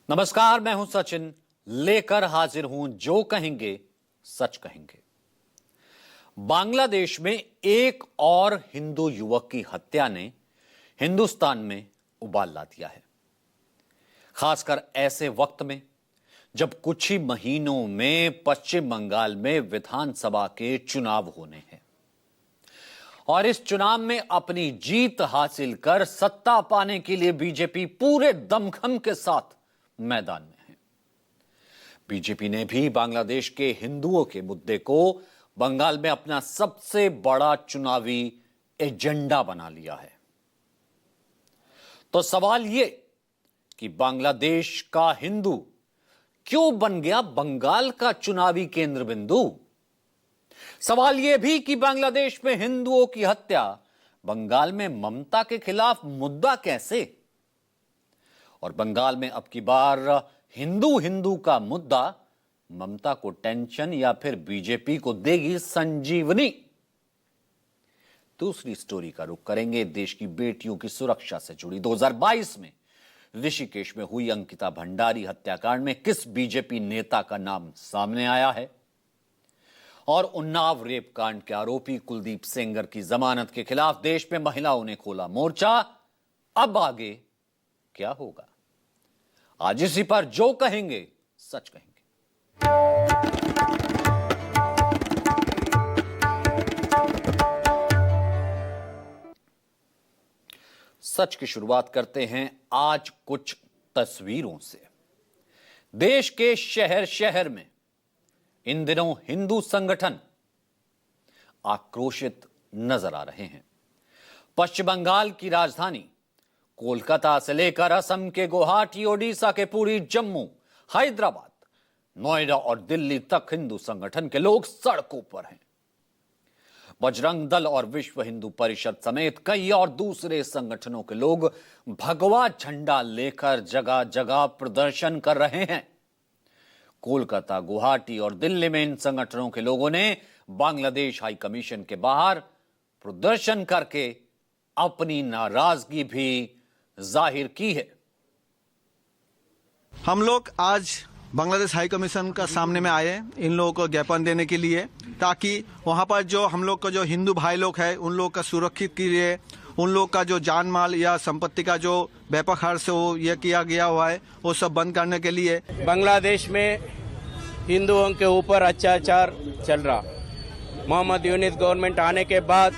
नमस्कार, मैं हूं सचिन, लेकर हाजिर हूं जो कहेंगे सच कहेंगे। बांग्लादेश में एक और हिंदू युवक की हत्या ने हिंदुस्तान में उबाल ला दिया है, खासकर ऐसे वक्त में जब कुछ ही महीनों में पश्चिम बंगाल में विधानसभा के चुनाव होने हैं और इस चुनाव में अपनी जीत हासिल कर सत्ता पाने के लिए बीजेपी पूरे दमखम के साथ मैदान में है। बीजेपी ने भी बांग्लादेश के हिंदुओं के मुद्दे को बंगाल में अपना सबसे बड़ा चुनावी एजेंडा बना लिया है। तो सवाल यह कि बांग्लादेश का हिंदू क्यों बन गया बंगाल का चुनावी केंद्र बिंदु? सवाल यह भी कि बांग्लादेश में हिंदुओं की हत्या बंगाल में ममता के खिलाफ मुद्दा कैसे? और बंगाल में अब की बार हिंदू हिंदू का मुद्दा ममता को टेंशन या फिर बीजेपी को देगी संजीवनी? दूसरी स्टोरी का रुख करेंगे देश की बेटियों की सुरक्षा से जुड़ी। 2022 में ऋषिकेश में हुई अंकिता भंडारी हत्याकांड में किस बीजेपी नेता का नाम सामने आया है? और उन्नाव रेप कांड के आरोपी कुलदीप सेंगर की जमानत के खिलाफ देश में महिलाओं ने खोला मोर्चा। अब आगे क्या होगा? आज इसी पर जो कहेंगे सच कहेंगे। सच की शुरुआत करते हैं आज कुछ तस्वीरों से। देश के शहर शहर में इन दिनों हिंदू संगठन आक्रोशित नजर आ रहे हैं। पश्चिम बंगाल की राजधानी कोलकाता से लेकर असम के गुवाहाटी, ओडिशा के पुरी, जम्मू, हैदराबाद, नोएडा और दिल्ली तक हिंदू संगठन के लोग सड़कों पर हैं। बजरंग दल और विश्व हिंदू परिषद समेत कई और दूसरे संगठनों के लोग भगवा झंडा लेकर जगह जगह प्रदर्शन कर रहे हैं। कोलकाता, गुवाहाटी और दिल्ली में इन संगठनों के लोगों ने बांग्लादेश हाई कमीशन के बाहर प्रदर्शन करके अपनी नाराजगी भी जाहिर की है। हम लोग आज बांग्लादेश हाई कमीशन का सामने में आए इन लोगों को ज्ञापन देने के लिए, ताकि वहाँ पर जो हम लोग को जो हिंदू भाई लोग हैं उन लोग का सुरक्षित के लिए, उन लोग का जो जान माल या संपत्ति का जो व्यापक हार से वो ये किया गया हुआ है वो सब बंद करने के लिए। बांग्लादेश में हिंदुओं के ऊपर अत्याचार चल रहा। मोहम्मद यूनिस गवर्नमेंट आने के बाद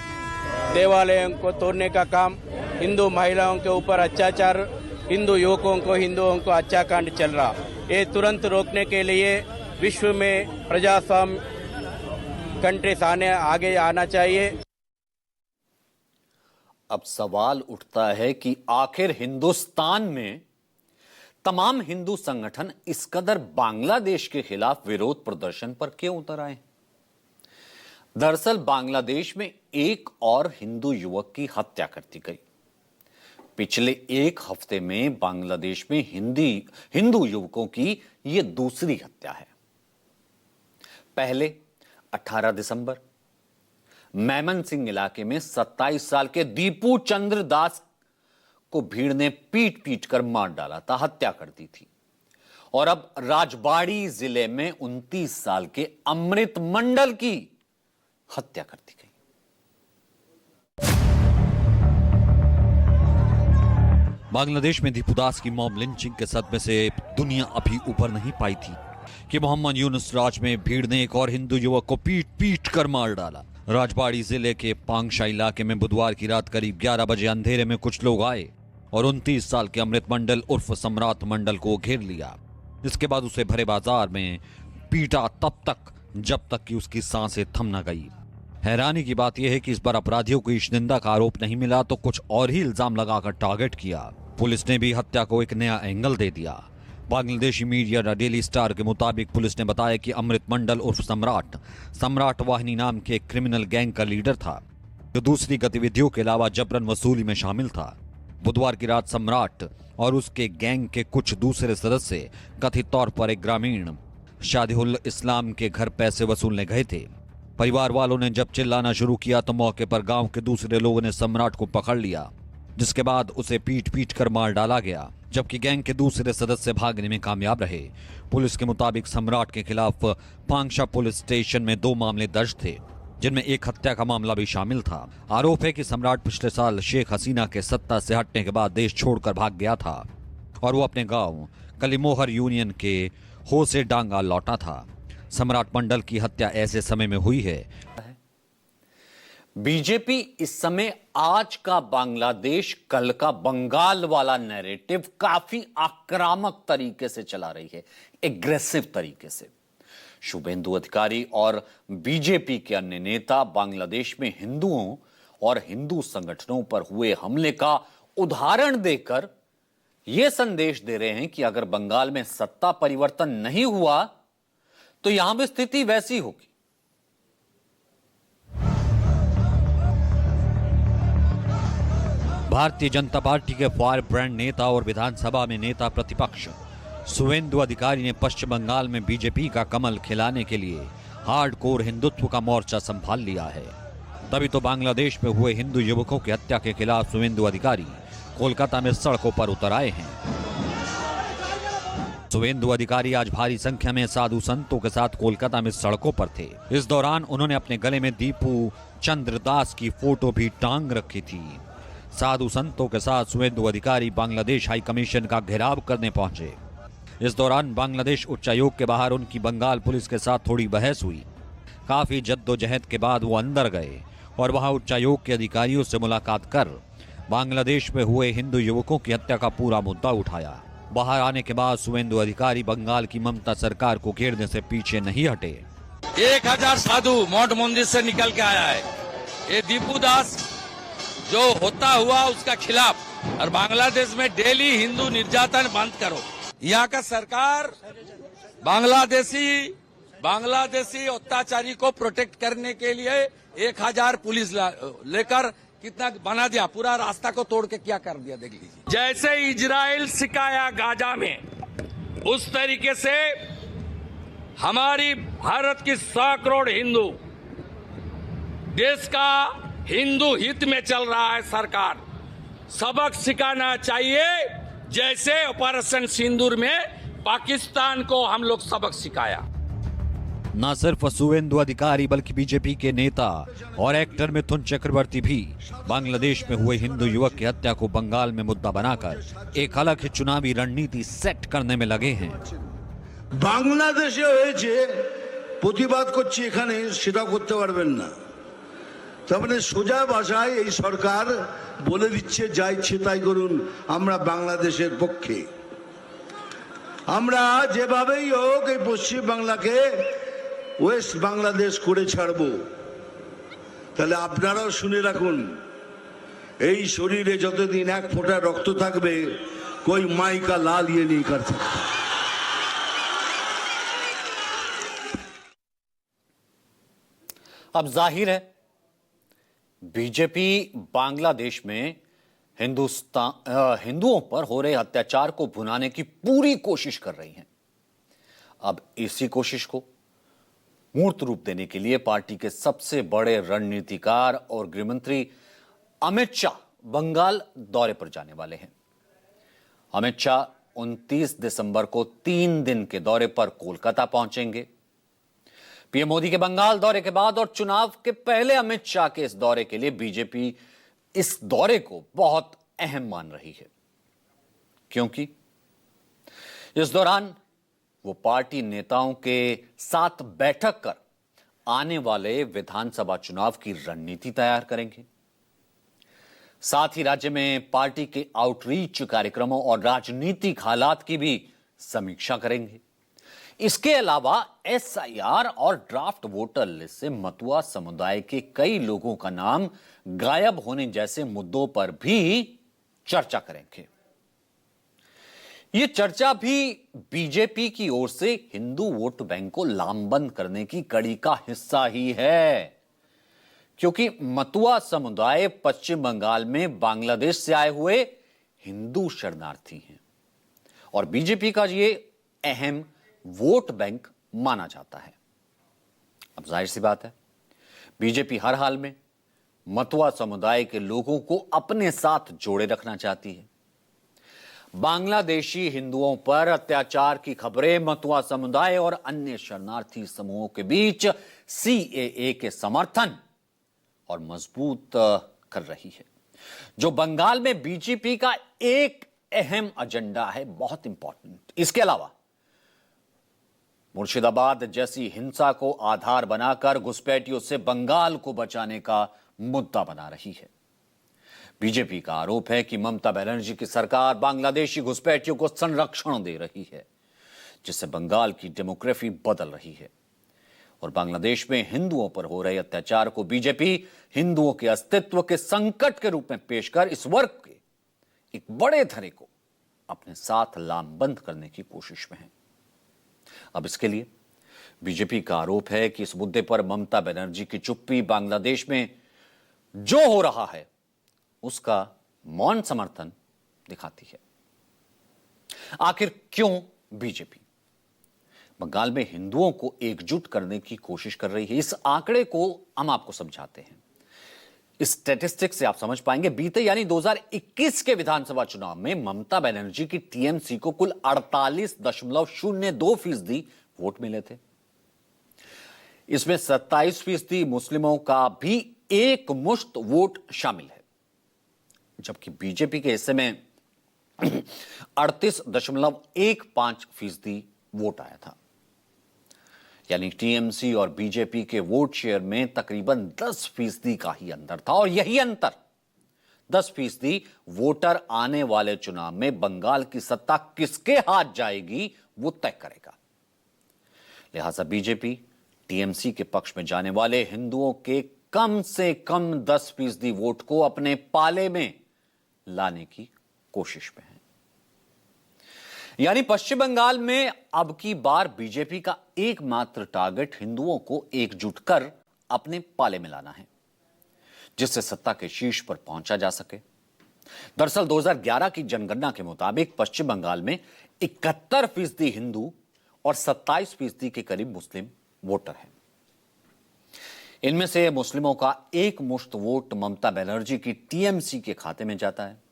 देवालयों को तोड़ने का काम, हिंदू महिलाओं के ऊपर अत्याचार, हिंदू युवकों को, हिंदुओं को हत्याकांड चल रहा। ये तुरंत रोकने के लिए विश्व में प्रजास्वाम्य कंट्रीज आगे आना चाहिए। अब सवाल उठता है कि आखिर हिंदुस्तान में तमाम हिंदू संगठन इस कदर बांग्लादेश के खिलाफ विरोध प्रदर्शन पर क्यों उतर आए? दरअसल बांग्लादेश में एक और हिंदू युवक की हत्या कर दी गई। पिछले एक हफ्ते में बांग्लादेश में हिंदू युवकों की यह दूसरी हत्या है। पहले 18 दिसंबर मैमन सिंह इलाके में 27 साल के दीपू चंद्र दास को भीड़ ने पीट पीट कर मार डाला था, हत्या कर दी थी। और अब राजबाड़ी जिले में 29 साल के अमृत मंडल की हत्या कर दी गई। बांग्लादेश में दीपूदास की मॉब लिंचिंग के सदमे से दुनिया अभी ऊपर नहीं पाई थी कि मोहम्मद यूनुस राज में भीड़ ने एक और हिंदू युवक को पीट पीट कर मार डाला। राजबाड़ी जिले के पांगशा इलाके में बुधवार की रात करीब 11 बजे अंधेरे में कुछ लोग आए और 29 साल के अमृत मंडल उर्फ सम्राट मंडल को घेर लिया। इसके बाद उसे भरे बाजार में पीटा तब तक जब तक कि उसकी सांसें थम न गई। हैरानी की बात यह है कि इस बार अपराधियों को ईशनिंदा का आरोप नहीं मिला तो कुछ और ही इल्जाम लगाकर टारगेट किया। पुलिस ने भी हत्या को एक नया एंगल दे दिया। Bangladeshi media the daily star के मुताबिक पुलिस ने बताया कि अमृत मंडल उर्फ सम्राट वाहिनी नाम के एक क्रिमिनल गैंग का लीडर था, जो दूसरी गतिविधियों के अलावा जबरन वसूली में शामिल था। बुधवार की रात सम्राट और उसके गैंग के कुछ दूसरे सदस्य कथित तौर पर एक ग्रामीण शादिउल इस्लाम के घर पैसे वसूलने गए थे। परिवार वालों ने जब चिल्लाना शुरू किया तो मौके पर गांव के दूसरे लोगों ने सम्राट को पकड़ लिया, जिसके बाद उसे पीट पीट कर मार डाला गया। जबकि गैंग के दूसरे सदस्य भागने में कामयाब रहे। पुलिस के मुताबिक सम्राट के खिलाफ पांगशा पुलिस स्टेशन में 2 मामले दर्ज थे, जिनमें एक हत्या का मामला भी शामिल था। आरोप है कि सम्राट पिछले साल शेख हसीना के सत्ता से हटने के बाद देश छोड़कर भाग गया था और वो अपने गांव कलिमोहर यूनियन के होसे डांगा लौटा था। सम्राट मंडल की हत्या ऐसे समय में हुई है। बीजेपी इस समय आज का बांग्लादेश कल का बंगाल वाला नैरेटिव काफी आक्रामक तरीके से चला रही है, एग्रेसिव तरीके से। शुभेंदु अधिकारी और बीजेपी के अन्य नेता बांग्लादेश में हिंदुओं और हिंदू संगठनों पर हुए हमले का उदाहरण देकर यह संदेश दे रहे हैं कि अगर बंगाल में सत्ता परिवर्तन नहीं हुआ तो यहां भी स्थिति वैसी होगी। भारतीय जनता पार्टी के फायर ब्रांड नेता और विधानसभा में नेता प्रतिपक्ष शुभेंदु अधिकारी ने पश्चिम बंगाल में बीजेपी का कमल खिलाने के लिए हार्डकोर हिंदुत्व का मोर्चा संभाल लिया है। तभी तो बांग्लादेश में हुए हिंदू युवकों की हत्या के खिलाफ शुभेंदु अधिकारी कोलकाता में सड़कों पर उतर आए हैं। शुभेंदु अधिकारी आज भारी संख्या में साधु संतों के साथ कोलकाता में सड़कों पर थे। इस दौरान उन्होंने अपने गले में दीपू चंद्रदास की फोटो भी टांग रखी थी। साधु संतों के साथ शुभेंदु अधिकारी बांग्लादेश हाई कमीशन का घेराव करने पहुंचे। इस दौरान बांग्लादेश उच्चायोग के बाहर उनकी बंगाल पुलिस के साथ थोड़ी बहस हुई। काफी जद्दोजहद के बाद वो अंदर गए और वहां उच्चायोग के अधिकारियों से मुलाकात कर बांग्लादेश में हुए हिंदू युवकों की हत्या का पूरा मुद्दा उठाया। बाहर आने के बाद शुभेंदु अधिकारी बंगाल की ममता सरकार को घेरने से पीछे नहीं हटे। 1000 साधु मठ मंदिर से निकल के आया है। ये दीपू दास जो होता हुआ उसका खिलाफ, और बांग्लादेश में डेली हिंदू निर्यातन बंद करो। यहाँ का सरकार बांग्लादेशी अत्याचारी को प्रोटेक्ट करने के लिए 1000 पुलिस लेकर कितना बना दिया, पूरा रास्ता को तोड़ के क्या कर दिया देख लीजिए। जैसे इजराइल सिखाया गाजा में, उस तरीके से हमारी भारत की 100 करोड़ हिंदू देश का हिंदू हित में चल रहा है। सरकार सबक सिखाना चाहिए, जैसे ऑपरेशन सिंदूर में पाकिस्तान को हम लोग सबक सिखाया। न सिर्फ शुभेंदु अधिकारी बल्कि बीजेपी के नेता और एक्टर मिथुन चक्रवर्ती भी बांग्लादेश में हुए हिंदू युवक की हत्या को बंगाल में मुद्दा बनाकर एक अलग ही चुनावी रणनीति सेट करने में लगे हैं। বাংলাদেশে হয়েছে প্রতিবাদ করছি, এখানে সেটা করতে পারবেন না। তার মানে সোজা ভাষায় এই সরকার বলে দিচ্ছে যা ইচ্ছে তাই করুন, আমরা বাংলাদেশের পক্ষে। আমরা যেভাবেই হোক এই পশ্চিম বাংলাকে ওয়েস্ট বাংলাদেশ করে ছাড়ব। তাহলে আপনারাও শুনে রাখুন, এই শরীরে যতদিন এক ফোঁটা রক্ত থাকবে कोई माई का लाल ये नहीं कर सकता। अब जाहिर है बीजेपी बांग्लादेश में हिंदुओं पर हो रहे अत्याचार को भुनाने की पूरी कोशिश कर रही है। अब इसी कोशिश को मूर्त रूप देने के लिए पार्टी के सबसे बड़े रणनीतिकार और गृहमंत्री अमित शाह बंगाल दौरे पर जाने वाले हैं। अमित शाह 29 दिसंबर को 3 दिन के दौरे पर कोलकाता पहुंचेंगे। पीएम मोदी के बंगाल दौरे के बाद और चुनाव के पहले अमित शाह के इस दौरे के लिए बीजेपी इस दौरे को बहुत अहम मान रही है, क्योंकि इस दौरान वो पार्टी नेताओं के साथ बैठक कर आने वाले विधानसभा चुनाव की रणनीति तैयार करेंगे। साथ ही राज्य में पार्टी के आउटरीच कार्यक्रमों और राजनीतिक हालात की भी समीक्षा करेंगे। इसके अलावा एसआईआर और ड्राफ्ट वोटर लिस्ट से मतुआ समुदाय के कई लोगों का नाम गायब होने जैसे मुद्दों पर भी चर्चा करेंगे। यह चर्चा भी बीजेपी की ओर से हिंदू वोट बैंक को लामबंद करने की कड़ी का हिस्सा ही है, क्योंकि मतुआ समुदाय पश्चिम बंगाल में बांग्लादेश से आए हुए हिंदू शरणार्थी हैं और बीजेपी का यह अहम वोट बैंक माना जाता है। अब जाहिर सी बात है बीजेपी हर हाल में मतुआ समुदाय के लोगों को अपने साथ जोड़े रखना चाहती है। बांग्लादेशी हिंदुओं पर अत्याचार की खबरें मतुआ समुदाय और अन्य शरणार्थी समूहों के बीच सीएए के समर्थन और मजबूत कर रही है, जो बंगाल में बीजेपी का एक अहम एजेंडा है, बहुत इंपॉर्टेंट। इसके अलावा मुर्शिदाबाद जैसी हिंसा को आधार बनाकर घुसपैठियों से बंगाल को बचाने का मुद्दा बना रही है। बीजेपी का आरोप है कि ममता बनर्जी की सरकार बांग्लादेशी घुसपैठियों को संरक्षण दे रही है, जिससे बंगाल की डेमोग्राफी बदल रही है। और बांग्लादेश में हिंदुओं पर हो रहे अत्याचार को बीजेपी हिंदुओं के अस्तित्व के संकट के रूप में पेश कर इस वर्ग के एक बड़े धड़े को अपने साथ लामबंद करने की कोशिश में है। अब इसके लिए बीजेपी का आरोप है कि इस मुद्दे पर ममता बनर्जी की चुप्पी बांग्लादेश में जो हो रहा है उसका मौन समर्थन दिखाती है। आखिर क्यों बीजेपी बंगाल में हिंदुओं को एकजुट करने की कोशिश कर रही है, इस आंकड़े को हम आपको समझाते हैं। इस स्टैटिस्टिक्स से आप समझ पाएंगे। बीते यानी 2021 के विधानसभा चुनाव में ममता बनर्जी की टीएमसी को कुल 48.02% वोट मिले थे। इसमें 27% मुस्लिमों का भी एक मुश्त वोट शामिल है, जबकि बीजेपी के हिस्से में 38.15% वोट आया था। यानी टीएमसी और बीजेपी के वोट शेयर में तकरीबन 10% का ही अंतर था, और यही अंतर 10% वोटर आने वाले चुनाव में बंगाल की सत्ता किसके हाथ जाएगी वो तय करेगा। लिहाजा बीजेपी टीएमसी के पक्ष में जाने वाले हिंदुओं के कम से कम 10% वोट को अपने पाले में लाने की कोशिश में है। यानी पश्चिम बंगाल में अब की बार बीजेपी का एकमात्र टारगेट हिंदुओं को एकजुट कर अपने पाले में लाना है, जिससे सत्ता के शीर्ष पर पहुंचा जा सके। दरअसल 2011 की जनगणना के मुताबिक पश्चिम बंगाल में 71% हिंदू और 27% के करीब मुस्लिम वोटर हैं। इनमें से मुस्लिमों का एक मुश्त वोट ममता बनर्जी की टीएमसी के खाते में जाता है।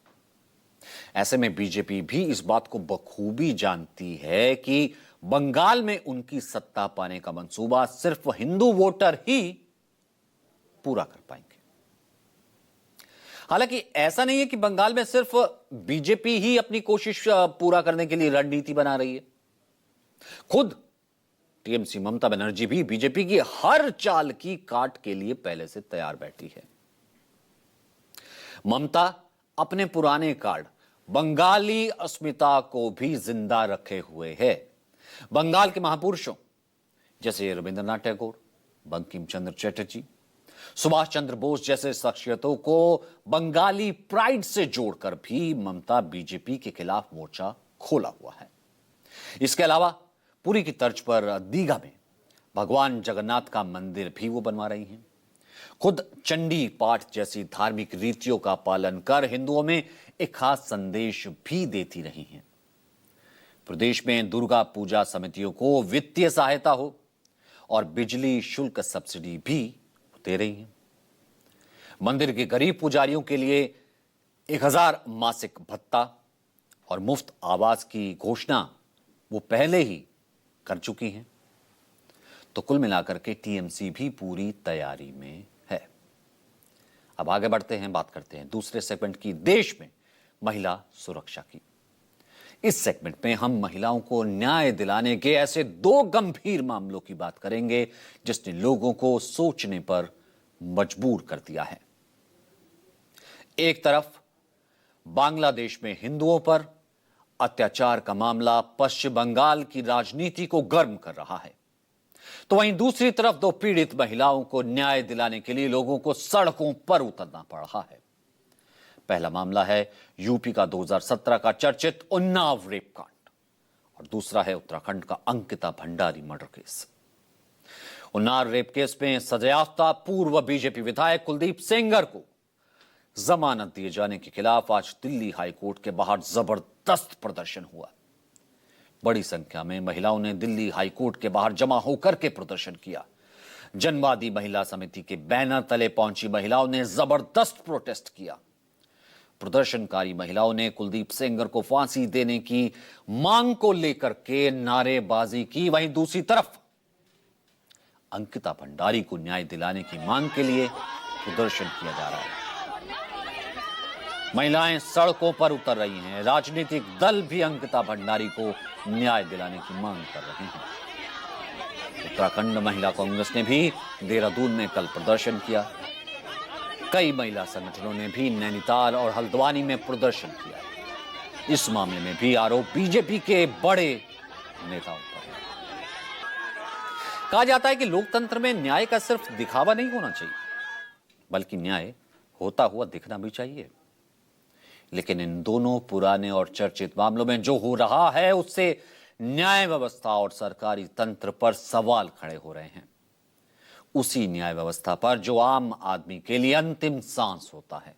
ऐसे में बीजेपी भी इस बात को बखूबी जानती है कि बंगाल में उनकी सत्ता पाने का मंसूबा सिर्फ हिंदू वोटर ही पूरा कर पाएंगे। हालांकि ऐसा नहीं है कि बंगाल में सिर्फ बीजेपी ही अपनी कोशिश पूरा करने के लिए रणनीति बना रही है। खुद टीएमसी ममता बनर्जी भी बीजेपी की हर चाल की काट के लिए पहले से तैयार बैठी है। ममता अपने पुराने कार्ड बंगाली अस्मिता को भी जिंदा रखे हुए है। बंगाल के महापुरुषों जैसे रविंद्रनाथ टैगोर, बंकिम चंद्र चटर्जी, सुभाष चंद्र बोस जैसे शख्सियतों को बंगाली प्राइड से जोड़कर भी ममता बीजेपी के खिलाफ मोर्चा खोला हुआ है। इसके अलावा पुरी की तर्ज पर दीघा में भगवान जगन्नाथ का मंदिर भी वो बनवा रही हैं। खुद चंडी पाठ जैसी धार्मिक रीतियों का पालन कर हिंदुओं में एक खास संदेश भी देती रही हैं। प्रदेश में दुर्गा पूजा समितियों को वित्तीय सहायता हो और बिजली शुल्क सब्सिडी भी दे रही हैं। मंदिर के गरीब पुजारियों के लिए 1000 मासिक भत्ता और मुफ्त आवास की घोषणा वो पहले ही कर चुकी हैं। तो कुल मिलाकर के टीएमसी भी पूरी तैयारी में है। अब आगे बढ़ते हैं, बात करते हैं दूसरे सेगमेंट की, देश में महिला सुरक्षा की। इस सेगमेंट में हम महिलाओं को न्याय दिलाने के ऐसे 2 गंभीर मामलों की बात करेंगे जिसने लोगों को सोचने पर मजबूर कर दिया है। एक तरफ बांग्लादेश में हिंदुओं पर अत्याचार का मामला पश्चिम बंगाल की राजनीति को गर्म कर रहा है, तो वहीं दूसरी तरफ 2 पीड़ित महिलाओं को न्याय दिलाने के लिए लोगों को सड़कों पर उतरना पड़ रहा है। पहला मामला है यूपी का 2017 का चर्चित उन्नाव रेप कांड, और दूसरा है उत्तराखंड का Ankita Bhandari murder case. Unnao rape case में सजायाफ्ता पूर्व बीजेपी विधायक कुलदीप सेंगर को जमानत दिए जाने के खिलाफ आज दिल्ली हाईकोर्ट के बाहर जबरदस्त प्रदर्शन हुआ। बड़ी संख्या में महिलाओं ने दिल्ली हाईकोर्ट के बाहर जमा होकर के प्रदर्शन किया। जनवादी महिला समिति के बैनर तले पहुंची महिलाओं ने जबरदस्त प्रोटेस्ट किया। प्रदर्शनकारी महिलाओं ने कुलदीप सेंगर को फांसी देने की मांग को लेकर के नारेबाजी की। वहीं दूसरी तरफ अंकिता भंडारी को न्याय दिलाने की मांग के लिए प्रदर्शन किया जा रहा है। महिलाएं सड़कों पर उतर रही हैं। राजनीतिक दल भी अंकिता भंडारी को न्याय दिलाने की मांग कर रहे हैं। उत्तराखंड महिला कांग्रेस ने भी देहरादून में कल प्रदर्शन किया। कई महिला संगठनों ने भी नैनीताल और हल्द्वानी में प्रदर्शन किया। इस मामले में भी आरोप बीजेपी के बड़े नेताओं पर है। कहा जाता है कि लोकतंत्र में न्याय का सिर्फ दिखावा नहीं होना चाहिए, बल्कि न्याय होता हुआ दिखना भी चाहिए। लेकिन इन दोनों पुराने और चर्चित मामलों में जो हो रहा है, उससे न्याय व्यवस्था और सरकारी तंत्र पर सवाल खड़े हो रहे हैं। उसी न्याय व्यवस्था पर जो आम आदमी के लिए अंतिम सांस होता है।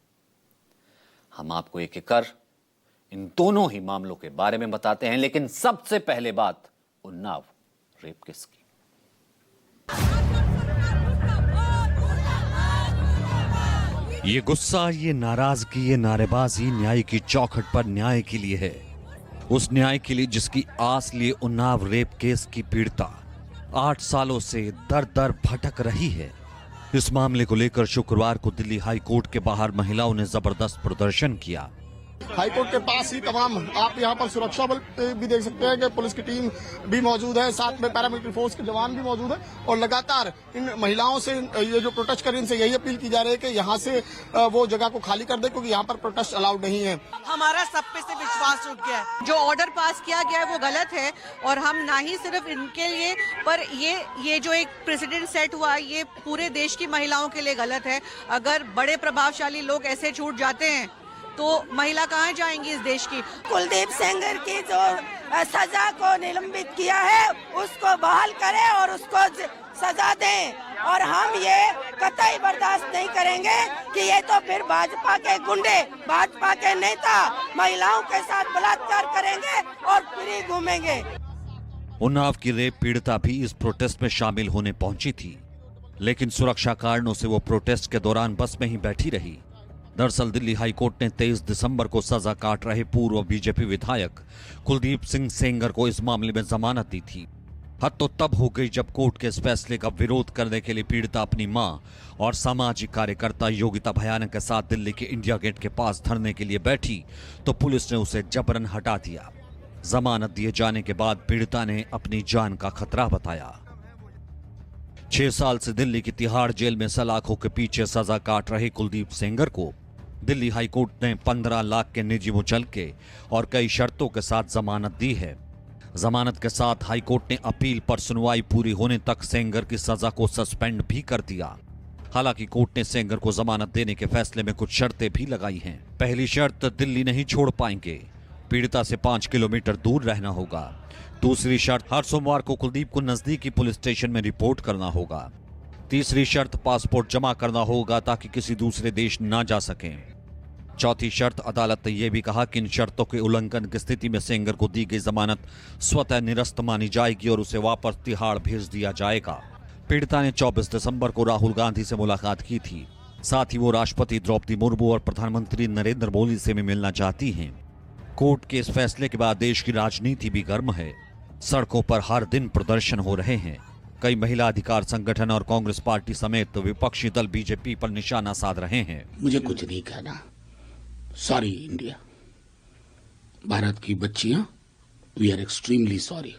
हम आपको एक एक कर इन दोनों ही मामलों के बारे में बताते हैं, लेकिन सबसे पहले बात उन्नाव रेप केस की। ये गुस्सा, ये नाराजगी, ये नारेबाजी न्याय की चौखट पर न्याय के लिए है। उस न्याय के लिए जिसकी आस लिए उन्नाव रेप केस की पीड़िता 8 सालों से दर दर भटक रही है। इस मामले को लेकर शुक्रवार को दिल्ली हाई कोर्ट के बाहर महिलाओं ने जबरदस्त प्रदर्शन किया। हाईकोर्ट के पास ही तमाम आप यहाँ पर सुरक्षा बल भी देख सकते हैं कि पुलिस की टीम भी मौजूद है, साथ में पैरामिलिट्री फोर्स के जवान भी मौजूद है। और लगातार इन महिलाओं से ये जो प्रोटेस्ट कर रही है, इनसे यही अपील की जा रही है कि यहाँ से वो जगह को खाली कर दे, क्योंकि यहाँ पर प्रोटेस्ट अलाउड नहीं है। हमारा सब पे से विश्वास उठ गया है। जो ऑर्डर पास किया गया है वो गलत है, और हम ना ही सिर्फ इनके लिए, पर ये जो एक प्रेसिडेंट सेट हुआ है, ये पूरे देश की महिलाओं के लिए गलत है। अगर बड़े प्रभावशाली लोग ऐसे छूट जाते हैं तो महिला कहाँ जाएंगी इस देश की। कुलदीप सेंगर की जो सजा को निलंबित किया है उसको बहाल करें और उसको सजा दें। और हम ये कतई बर्दाश्त नहीं करेंगे कि ये तो फिर भाजपा के गुंडे, भाजपा के नेता महिलाओं के साथ बलात्कार करेंगे और फ्री घूमेंगे। उन्नाव की रेप पीड़िता भी इस प्रोटेस्ट में शामिल होने पहुंची थी, लेकिन सुरक्षा कारणों से वो प्रोटेस्ट के दौरान बस में ही बैठी रही। दरअसल दिल्ली हाईकोर्ट ने 23 दिसंबर को सजा काट रहे पूर्व बीजेपी विधायक कुलदीप सिंह सेंगर को इस मामले में जमानत दी थी। हद तो तब हो गई जब कोर्ट के इस फैसले का विरोध करने के लिए पीड़िता अपनी मां और सामाजिक कार्यकर्ता योगिता भयानक के साथ दिल्ली के इंडिया गेट के पास धरने के लिए बैठी तो पुलिस ने उसे जबरन हटा दिया। जमानत दिए जाने के बाद पीड़िता ने अपनी जान का खतरा बताया। 6 साल से दिल्ली की तिहाड़ जेल में सलाखों के पीछे सजा काट रहे कुलदीप सेंगर को दिल्ली हाईकोर्ट ने 15 लाख के निजी मुचलके और कई शर्तों के साथ जमानत दी है। जमानत के साथ हाईकोर्ट ने अपील पर सुनवाई पूरी होने तक सेंगर की सजा को सस्पेंड भी कर दिया। हालांकि कोर्ट ने सेंगर को जमानत देने के फैसले में कुछ शर्तें भी लगाई हैं। पहली शर्त, दिल्ली नहीं छोड़ पाएंगे, पीड़िता से 5 किलोमीटर दूर रहना होगा। दूसरी शर्त, हर सोमवार को कुलदीप को नजदीकी पुलिस स्टेशन में रिपोर्ट करना होगा। तीसरी शर्त, पासपोर्ट जमा करना होगा ताकि किसी दूसरे देश ना जा सकें। चौथी शर्त, अदालत ने यह भी कहा कि इन शर्तों के उल्लंघन की स्थिति में सेंगर को दी गई जमानत स्वतः निरस्त मानी जाएगी और उसे वापस तिहाड़ भेज दिया जाएगा। पीड़िता ने 24 दिसंबर को राहुल गांधी से मुलाकात की थी। साथ ही वो राष्ट्रपति द्रौपदी मुर्मू और प्रधानमंत्री नरेंद्र मोदी से भी मिलना चाहती हैं। कोर्ट के इस फैसले के बाद देश की राजनीति भी गर्म है। सड़कों पर हर दिन प्रदर्शन हो रहे हैं। कई महिला अधिकार संगठन और कांग्रेस पार्टी समेत विपक्षी दल बीजेपी पर निशाना साध रहे हैं। मुझे कुछ नहीं कहना। सॉरी इंडिया, भारत की बच्चियां, वी आर एक्सट्रीमली सॉरी।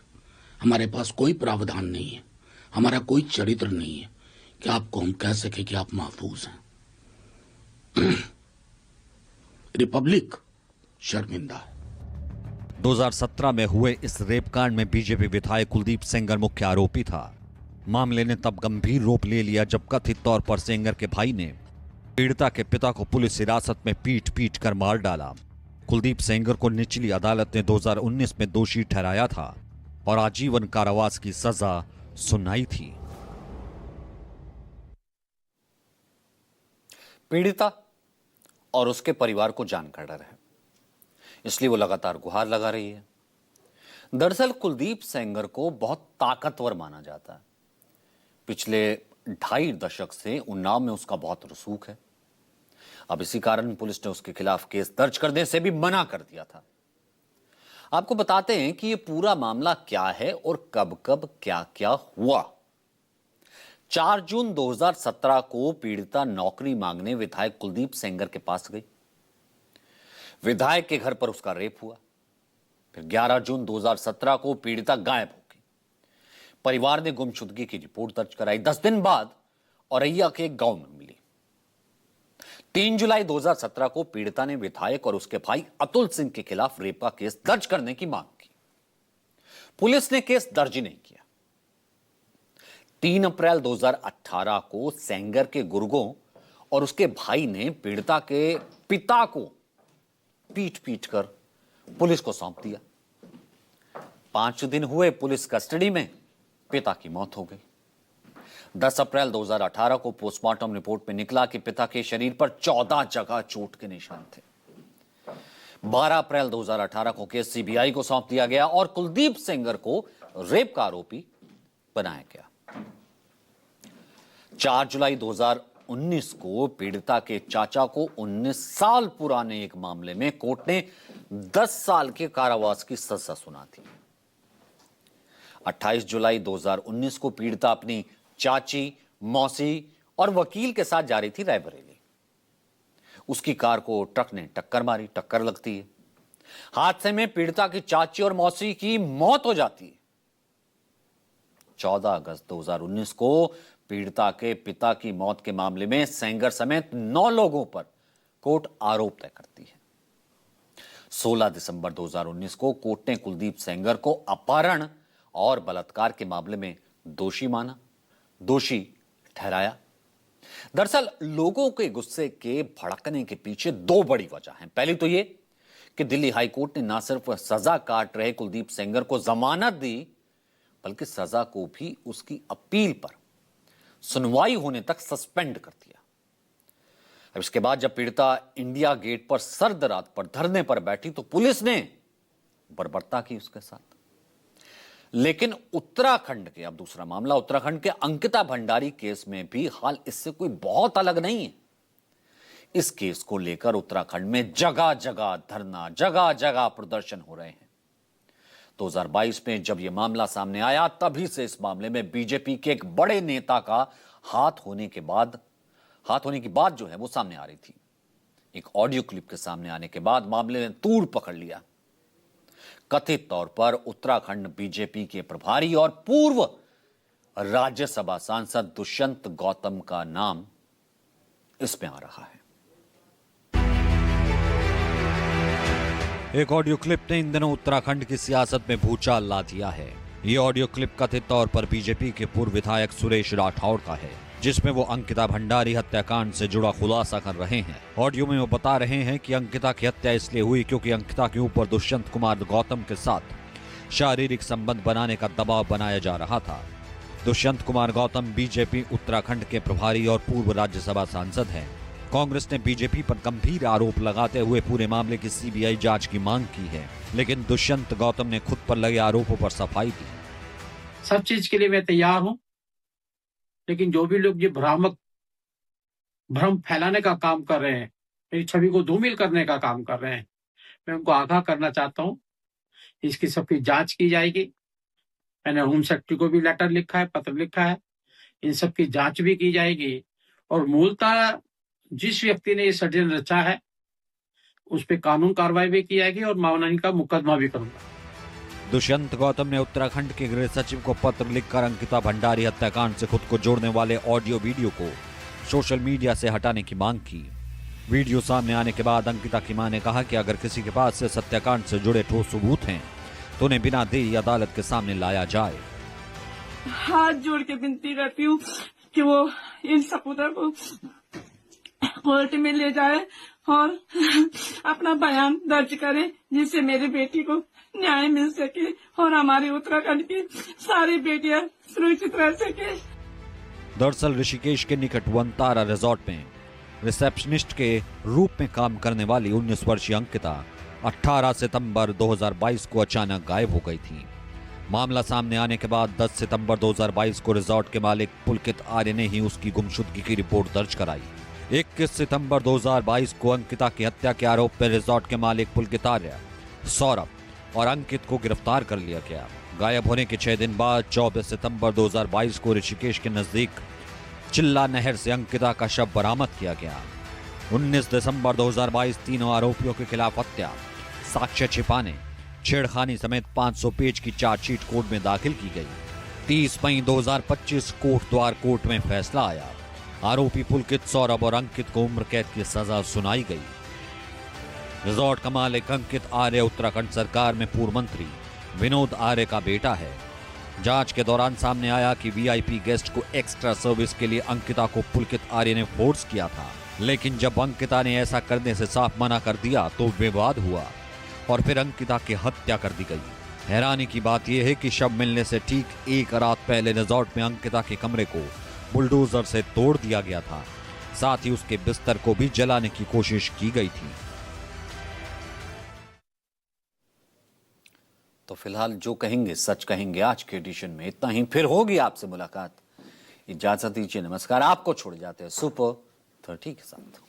हमारे पास कोई प्रावधान नहीं है, हमारा कोई चरित्र नहीं है कि आपको हम कह सके कि आप महफूज हैं। रिपब्लिक शर्मिंदा है। 2017 में हुए इस रेप कांड में बीजेपी विधायक कुलदीप सेंगर मुख्य आरोपी था। मामले ने तब गंभीर रूप ले लिया जब कथित तौर पर सेंगर के भाई ने पीड़िता के पिता को पुलिस हिरासत में पीट पीट कर मार डाला। कुलदीप सेंगर को निचली अदालत ने 2019 में दोषी ठहराया था और आजीवन कारावास की सजा सुनाई थी। पीड़िता और उसके परिवार को जान का डर है, इसलिए वो लगातार गुहार लगा रही है। दरअसल कुलदीप सेंगर को बहुत ताकतवर माना जाता है। पिछले 2.5 दशक से उन्नाव में उसका बहुत रसूख है। अब इसी कारण पुलिस ने उसके खिलाफ केस दर्ज करने से भी मना कर दिया था। आपको बताते हैं कि यह पूरा मामला क्या है और कब कब क्या क्या हुआ। 4 जून 2017 को पीड़िता नौकरी मांगने विधायक कुलदीप सेंगर के पास गई। विधायक के घर पर उसका रेप हुआ। फिर 11 जून 2017 को पीड़िता गायब हो गई। परिवार ने गुमशुदगी की रिपोर्ट दर्ज कराई। 10 दिन बाद औरैया के एक गांव में मिली। 3 जुलाई 2017 को पीड़िता ने विधायक और उसके भाई अतुल सिंह के खिलाफ रेप का केस दर्ज करने की मांग की। पुलिस ने केस दर्ज ही नहीं किया। 3 अप्रैल 2018 को सेंगर के गुर्गों और उसके भाई ने पीड़िता के पिता को पीट पीट कर पुलिस को सौंप दिया। 5 दिन हुए पुलिस कस्टडी में, पिता की मौत हो गई। 10 अप्रैल 2018 को पोस्टमार्टम रिपोर्ट में निकला कि पिता के शरीर पर 14 जगह चोट के निशान थे। 12 अप्रैल 2018 को केस सीबीआई को सौंप दिया गया और कुलदीप सेंगर को रेप का आरोपी बनाया गया। 4 जुलाई 2019 को पीड़िता के चाचा को 19 साल पुराने एक मामले में कोर्ट ने 10 साल के कारावास की सजा सुना दी। 28 जुलाई 2019 को पीड़िता अपनी चाची, मौसी और वकील के साथ जा रही थी रायबरेली। उसकी कार को ट्रक ने टक्कर मारी। टक्कर लगती है। हादसे में पीड़िता की चाची और मौसी की मौत हो जाती है। 14 अगस्त 2019 को पीड़िता के पिता की मौत के मामले में सेंगर समेत 9 लोगों पर कोर्ट आरोप तय करती है। 16 दिसंबर 2019 को कोर्ट ने कुलदीप सेंगर को अपहरण और बलात्कार के मामले में दोषी माना, दोषी ठहराया। दरअसल लोगों के गुस्से के भड़कने के पीछे 2 बड़ी वजह हैं। पहली तो यह कि दिल्ली हाई कोर्ट ने न सिर्फ सजा काट रहे कुलदीप सेंगर को जमानत दी, बल्कि सजा को भी उसकी अपील पर सुनवाई होने तक सस्पेंड कर दिया। अब इसके बाद जब पीड़िता इंडिया गेट पर सर्द रात पर धरने पर बैठी तो पुलिस ने बर्बरता की उसके साथ। लेकिन उत्तराखंड के, अब दूसरा मामला, उत्तराखंड के अंकिता भंडारी केस में भी हाल इससे कोई बहुत अलग नहीं है। इस केस को लेकर उत्तराखंड में जगह जगह धरना, जगह जगह प्रदर्शन हो रहे हैं। 2022 में जब यह मामला सामने आया तभी से इस मामले में बीजेपी के एक बड़े नेता का हाथ होने की बात जो है वो सामने आ रही थी। एक ऑडियो क्लिप के सामने आने के बाद मामले ने तूड़ पकड़ लिया। कथित तौर पर उत्तराखंड बीजेपी के प्रभारी और पूर्व राज्यसभा सांसद दुष्यंत गौतम का नाम इसमें आ रहा है। एक ऑडियो क्लिप ने इन दिनों उत्तराखंड की सियासत में भूचाल ला दिया है। ये ऑडियो क्लिप कथित तौर पर बीजेपी के पूर्व विधायक सुरेश राठौड़ का है, जिसमें वो अंकिता भंडारी हत्याकांड से जुड़ा खुलासा कर रहे हैं। ऑडियो में वो बता रहे हैं कि अंकिता की हत्या इसलिए हुई क्योंकि अंकिता के ऊपर दुष्यंत कुमार गौतम के साथ शारीरिक संबंध बनाने का दबाव बनाया जा रहा था। दुष्यंत कुमार गौतम बीजेपी उत्तराखंड के प्रभारी और पूर्व राज्यसभा सांसद हैं। कांग्रेस ने बीजेपी पर गंभीर आरोप लगाते हुए पूरे मामले की सीबीआई जांच की मांग की है, लेकिन दुष्यंत गौतम ने खुद पर लगे आरोपों पर सफाई दी। सब चीज के लिए मैं तैयार हूं, लेकिन जो भी लोग ये भ्रम फैलाने का काम कर रहे हैं, मेरी छवि को धूमिल करने का काम कर रहे हैं, मैं उनको आगाह करना चाहता हूं। इसकी सबकी जांच की जाएगी। मैंने होम सेक्रेटरी को भी लेटर लिखा है, पत्र लिखा है। इन सब की जांच भी की जाएगी और मूलतः जिस व्यक्ति ने ये षड्यंत्र रचा है उस पर कानून कार्रवाई भी की जाएगी और मानहानि का मुकदमा भी करूंगा। दुष्यंत गौतम ने उत्तराखंड के गृह सचिव को पत्र लिखकर अंकिता भंडारी हत्याकांड से खुद को जोड़ने वाले ऑडियो वीडियो को सोशल मीडिया से हटाने की मांग की। वीडियो सामने आने के बाद अंकिता की मां ने कहा कि अगर किसी के पास से हत्याकांड से जुड़े ठोस सबूत हैं तो उन्हें बिना देरी अदालत के सामने लाया जाए। हाथ जोड़ के विनती करती हूँ कि वो इन सबूतों को कोर्ट में ले जाए और अपना बयान दर्ज करे, जिससे मेरी बेटी को न्याय मिल सके और हमारी उत्तराखंड की सारी बेटियां सुरक्षित रह सके। दरअसल ऋषिकेश के निकट वनतारा रिजॉर्ट में रिसेप्शनिस्ट के रूप में काम करने वाली 19 वर्षीय अंकिता 18 सितंबर 2022 को अचानक गायब हो गई थी। मामला सामने आने के बाद 10 सितंबर 2022 को रिजॉर्ट के मालिक पुलकित आर्य ने ही उसकी गुमशुदगी की रिपोर्ट दर्ज कराई। 21 सितंबर 2022 को अंकिता की हत्या के आरोप में रिजॉर्ट के मालिक पुलकित आर्य, सौरभ और अंकित को गिरफ्तार कर लिया गया। गायब होने के 6 दिन बाद 24 सितंबर 2022 को ऋषिकेश के नजदीक चिल्ला नहर से अंकिता का शव बरामद किया गया। 19 दिसंबर 2022 तीनों आरोपियों के खिलाफ हत्या, साक्ष्य छिपाने, छेड़खानी समेत 500 पेज की चार्जशीट कोर्ट में दाखिल की गई। 30 मई 2025 कोटद्वार कोर्ट में फैसला आया। आरोपी पुलकित, सौरभ और अंकित को उम्र कैद की सजा सुनाई गई। रिजॉर्ट का मालिक अंकित आर्य उत्तराखंड सरकार में पूर्व मंत्री विनोद आर्य का बेटा है। जांच के दौरान सामने आया कि वीआईपी गेस्ट को एक्स्ट्रा सर्विस के लिए अंकिता को पुलकित आर्य ने फोर्स किया था, लेकिन जब अंकिता ने ऐसा करने से साफ मना कर दिया तो विवाद हुआ और फिर अंकिता की हत्या कर दी गई। हैरानी की बात यह है कि शव मिलने से ठीक एक रात पहले रिजॉर्ट में अंकिता के कमरे को बुलडोजर से तोड़ दिया गया था। साथ ही उसके बिस्तर को भी जलाने की कोशिश की गई थी। तो फिलहाल जो कहेंगे सच कहेंगे आज के एडिशन में इतना ही। फिर होगी आपसे मुलाकात। इजाजत दीजिए, नमस्कार। आपको छोड़ जाते हैं सुपर 30 के साथ।